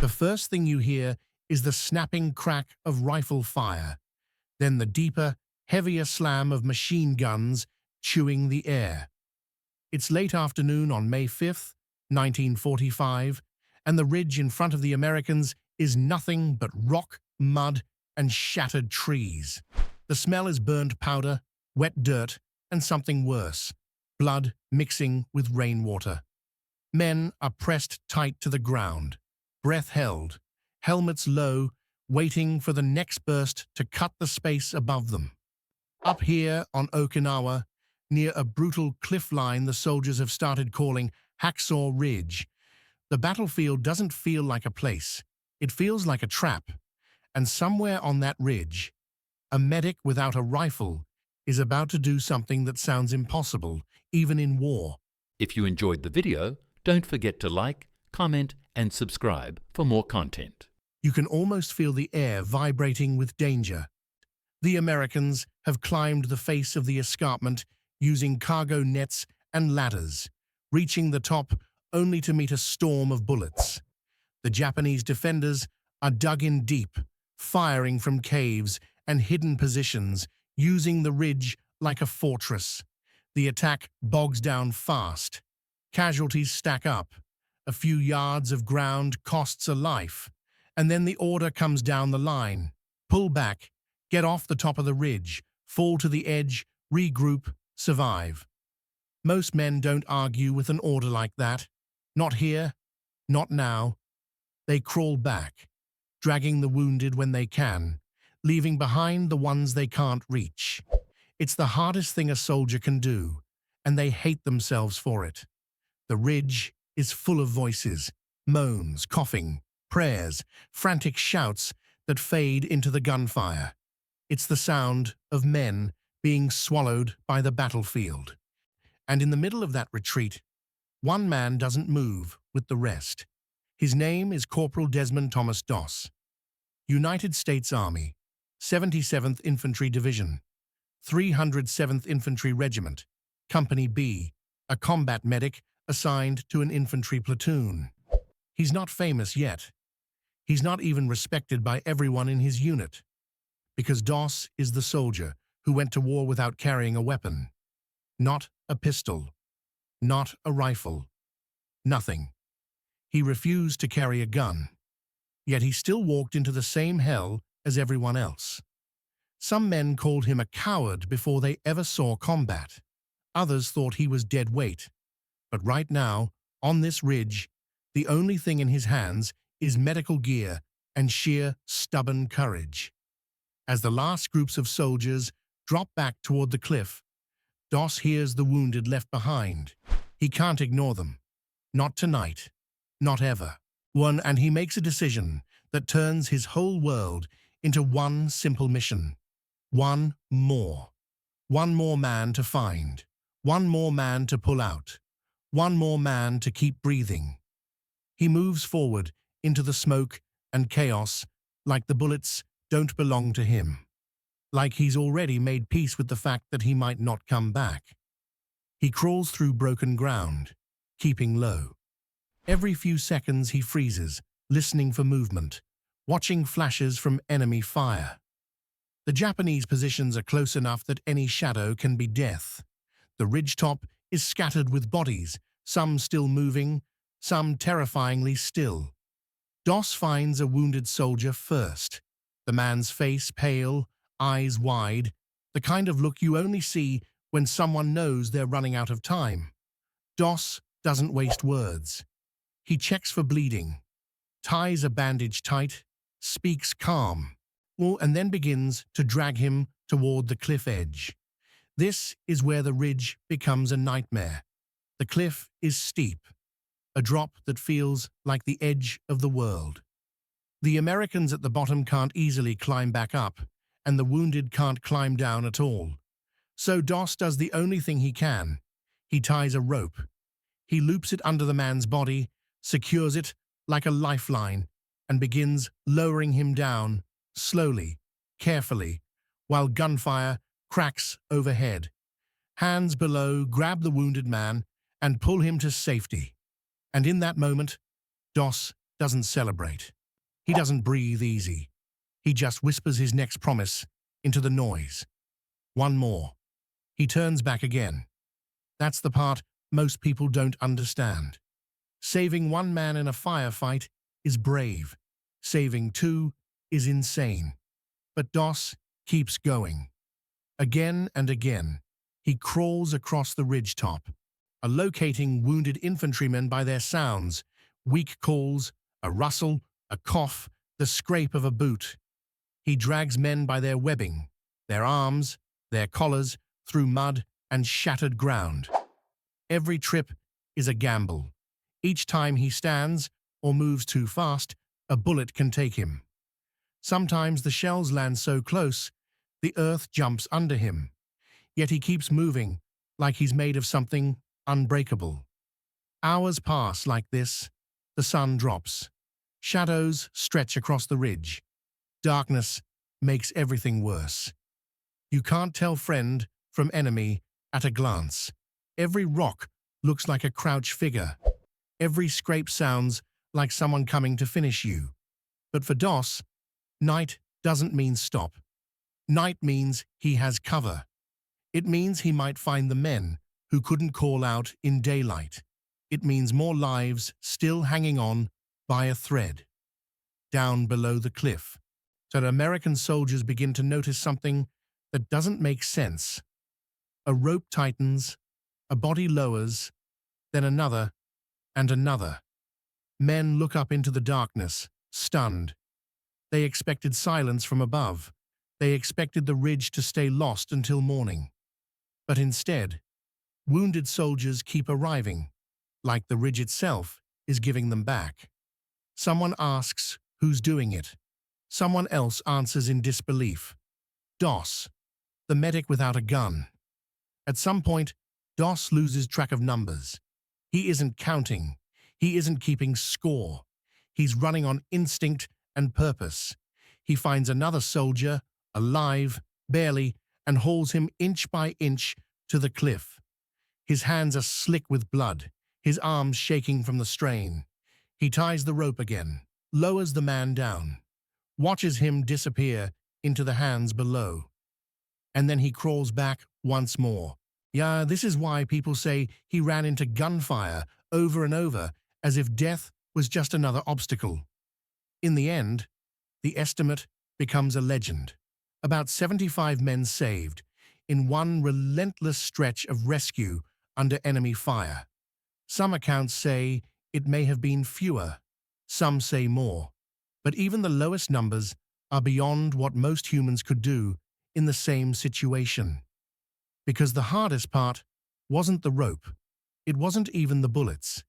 The first thing you hear is the snapping crack of rifle fire, then the deeper, heavier slam of machine guns chewing the air. It's late afternoon on May 5th, 1945, and the ridge in front of the Americans is nothing but rock, mud, and shattered trees. The smell is burned powder, wet dirt, and something worse, blood mixing with rainwater. Men are pressed tight to the ground, breath held, helmets low, waiting for the next burst to cut the space above them. Up here on Okinawa, near a brutal cliff line the soldiers have started calling Hacksaw Ridge, the battlefield doesn't feel like a place. It feels like a trap. And somewhere on that ridge, a medic without a rifle is about to do something that sounds impossible, even in war. If you enjoyed the video, don't forget to like, comment, and subscribe for more content. You can almost feel the air vibrating with danger. The Americans have climbed the face of the escarpment using cargo nets and ladders, reaching the top only to meet a storm of bullets. The Japanese defenders are dug in deep, firing from caves and hidden positions, using the ridge like a fortress. The attack bogs down fast. Casualties stack up. A few yards of ground costs a life. And then the order comes down the line. Pull back, get off the top of the ridge, fall to the edge, regroup, survive. Most men don't argue with an order like that. Not here, not now. They crawl back, dragging the wounded when they can, leaving behind the ones they can't reach. It's the hardest thing a soldier can do, and they hate themselves for it. The ridge is full of voices, moans, coughing, prayers, frantic shouts that fade into the gunfire. It's the sound of men being swallowed by the battlefield. And in the middle of that retreat, one man doesn't move with the rest. His name is Corporal Desmond Thomas Doss, United States Army, 77th Infantry Division, 307th Infantry Regiment, Company B, a combat medic assigned to an infantry platoon. He's not famous yet. He's not even respected by everyone in his unit, because Doss is the soldier who went to war without carrying a weapon. Not a pistol, not a rifle, nothing. He refused to carry a gun, yet he still walked into the same hell as everyone else. Some men called him a coward before they ever saw combat. Others thought he was dead weight. But right now, on this ridge, the only thing in his hands is medical gear and sheer, stubborn courage. As the last groups of soldiers drop back toward the cliff, Doss hears the wounded left behind. He can't ignore them. Not tonight. Not ever. And he makes a decision that turns his whole world into one simple mission. One more. One more man to find. One more man to pull out. One more man to keep breathing. He moves forward into the smoke and chaos like the bullets don't belong to him. Like he's already made peace with the fact that he might not come back. He crawls through broken ground, keeping low. Every few seconds he freezes, listening for movement, watching flashes from enemy fire. The Japanese positions are close enough that any shadow can be death. The ridgetop is scattered with bodies, some still moving, some terrifyingly still. Doss finds a wounded soldier first. The man's face pale, eyes wide, the kind of look you only see when someone knows they're running out of time. Doss doesn't waste words. He checks for bleeding, ties a bandage tight, speaks calm, and then begins to drag him toward the cliff edge. This is where the ridge becomes a nightmare. The cliff is steep, a drop that feels like the edge of the world. The Americans at the bottom can't easily climb back up, and the wounded can't climb down at all. So Doss does the only thing he can. He ties a rope. He loops it under the man's body, secures it like a lifeline, and begins lowering him down, slowly, carefully, while gunfire cracks overhead. Hands below grab the wounded man and pull him to safety. And in that moment, Doss doesn't celebrate. He doesn't breathe easy. He just whispers his next promise into the noise. One more. He turns back again. That's the part most people don't understand. Saving one man in a firefight is brave. Saving two is insane. But Doss keeps going. Again and again, he crawls across the ridge top, locating wounded infantrymen by their sounds, weak calls, a rustle, a cough, the scrape of a boot. He drags men by their webbing, their arms, their collars, through mud and shattered ground. Every trip is a gamble. Each time he stands or moves too fast, a bullet can take him. Sometimes the shells land so close, the earth jumps under him. Yet he keeps moving, like he's made of something unbreakable. Hours pass like this. The sun drops. Shadows stretch across the ridge. Darkness makes everything worse. You can't tell friend from enemy at a glance. Every rock looks like a crouched figure. Every scrape sounds like someone coming to finish you. But for Doss, night doesn't mean stop. Night means he has cover. It means he might find the men who couldn't call out in daylight. It means more lives still hanging on by a thread. Down below the cliff, so American soldiers begin to notice something that doesn't make sense. A rope tightens, a body lowers, then another and another. Men look up into the darkness, stunned. They expected silence from above. They expected the ridge to stay lost until morning. But instead, wounded soldiers keep arriving, like the ridge itself is giving them back. Someone asks who's doing it. Someone else answers in disbelief. Doss, the medic without a gun. At some point, Doss loses track of numbers. He isn't counting. He isn't keeping score. He's running on instinct and purpose. He finds another soldier, alive, barely, and hauls him inch by inch to the cliff. His hands are slick with blood, his arms shaking from the strain. He ties the rope again, lowers the man down, watches him disappear into the hands below. And then he crawls back once more. Yeah, this is why people say he ran into gunfire over and over, as if death was just another obstacle. In the end, the estimate becomes a legend. About 75 men saved in one relentless stretch of rescue under enemy fire. Some accounts say it may have been fewer, some say more, but even the lowest numbers are beyond what most humans could do in the same situation. Because the hardest part wasn't the rope, it wasn't even the bullets.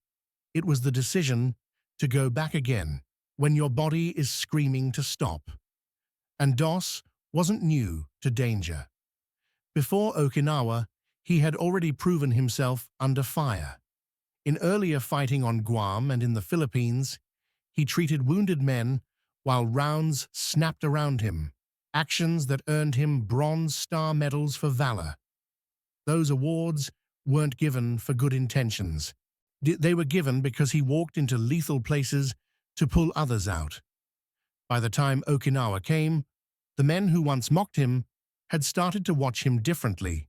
It was the decision to go back again when your body is screaming to stop. And Doss wasn't new to danger. Before Okinawa, he had already proven himself under fire. In earlier fighting on Guam and in the Philippines, he treated wounded men while rounds snapped around him, actions that earned him Bronze Star medals for valor. Those awards weren't given for good intentions. They were given because he walked into lethal places to pull others out. By the time Okinawa came, the men who once mocked him had started to watch him differently.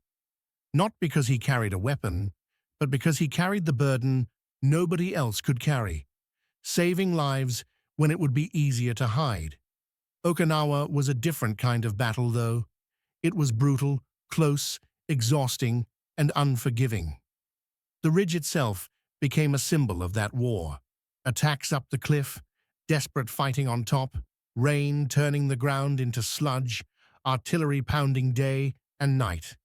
Not because he carried a weapon, but because he carried the burden nobody else could carry, saving lives when it would be easier to hide. Okinawa was a different kind of battle, though. It was brutal, close, exhausting, and unforgiving. The ridge itself became a symbol of that war. Attacks up the cliff, desperate fighting on top, rain turning the ground into sludge, artillery pounding day and night.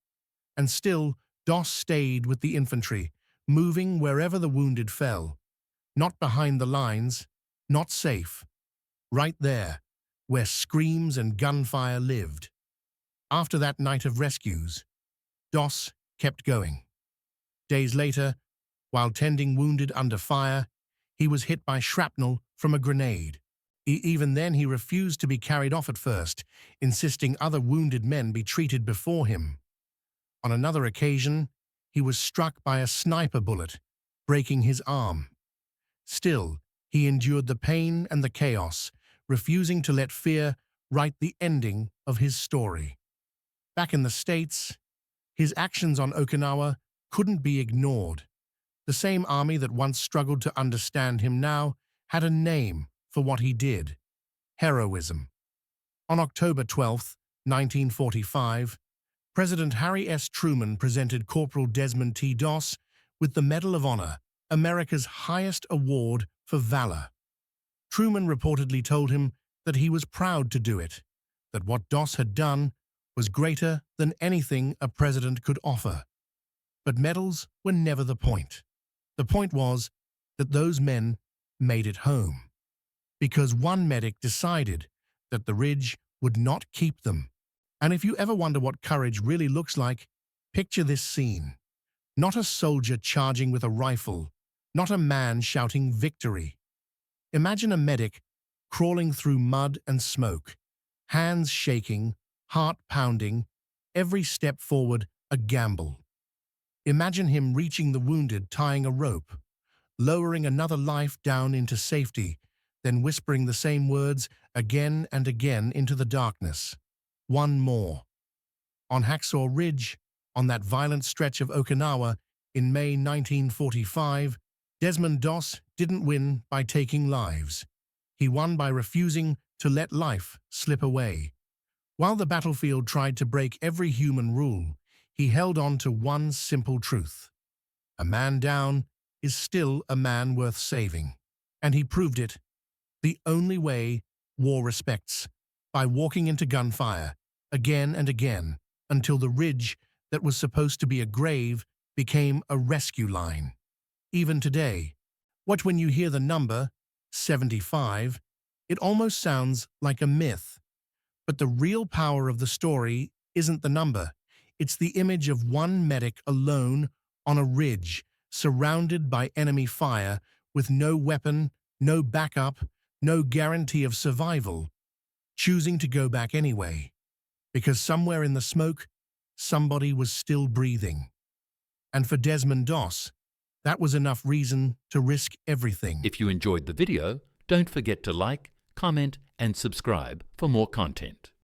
And still, Doss stayed with the infantry, moving wherever the wounded fell. Not behind the lines, not safe. Right there, where screams and gunfire lived. After that night of rescues, Doss kept going. Days later, while tending wounded under fire, he was hit by shrapnel from a grenade. Even then, he refused to be carried off at first, insisting other wounded men be treated before him. On another occasion, he was struck by a sniper bullet, breaking his arm. Still, He endured the pain and the chaos, refusing to let fear write the ending of his story. Back in the States, his actions on Okinawa couldn't be ignored. The same army that once struggled to understand him now had a name for what he did: heroism. On October 12, 1945, President Harry S. Truman presented Corporal Desmond T. Doss with the Medal of Honor, America's highest award for valor. Truman reportedly told him that he was proud to do it, that what Doss had done was greater than anything a president could offer. But medals were never the point. The point was that those men made it home, because one medic decided that the Ridge would not keep them. And if you ever wonder what courage really looks like, picture this scene. Not a soldier charging with a rifle, not a man shouting victory. Imagine a medic crawling through mud and smoke, hands shaking, heart pounding, every step forward a gamble. Imagine him reaching the wounded, tying a rope, lowering another life down into safety, then whispering the same words again and again into the darkness. One more. On Hacksaw Ridge, on that violent stretch of Okinawa in May 1945, Desmond Doss didn't win by taking lives. He won by refusing to let life slip away. While the battlefield tried to break every human rule, he held on to one simple truth: a man down is still a man worth saving. And he proved it the only way war respects, by walking into gunfire again and again until the ridge that was supposed to be a grave became a rescue line. Even today, what when you hear the number 75, it almost sounds like a myth. But the real power of the story isn't the number. It's the image of one medic alone on a ridge, surrounded by enemy fire, with no weapon, no backup, no guarantee of survival, choosing to go back anyway, because somewhere in the smoke, somebody was still breathing. And for Desmond Doss, that was enough reason to risk everything. If you enjoyed the video, don't forget to like, comment and subscribe for more content.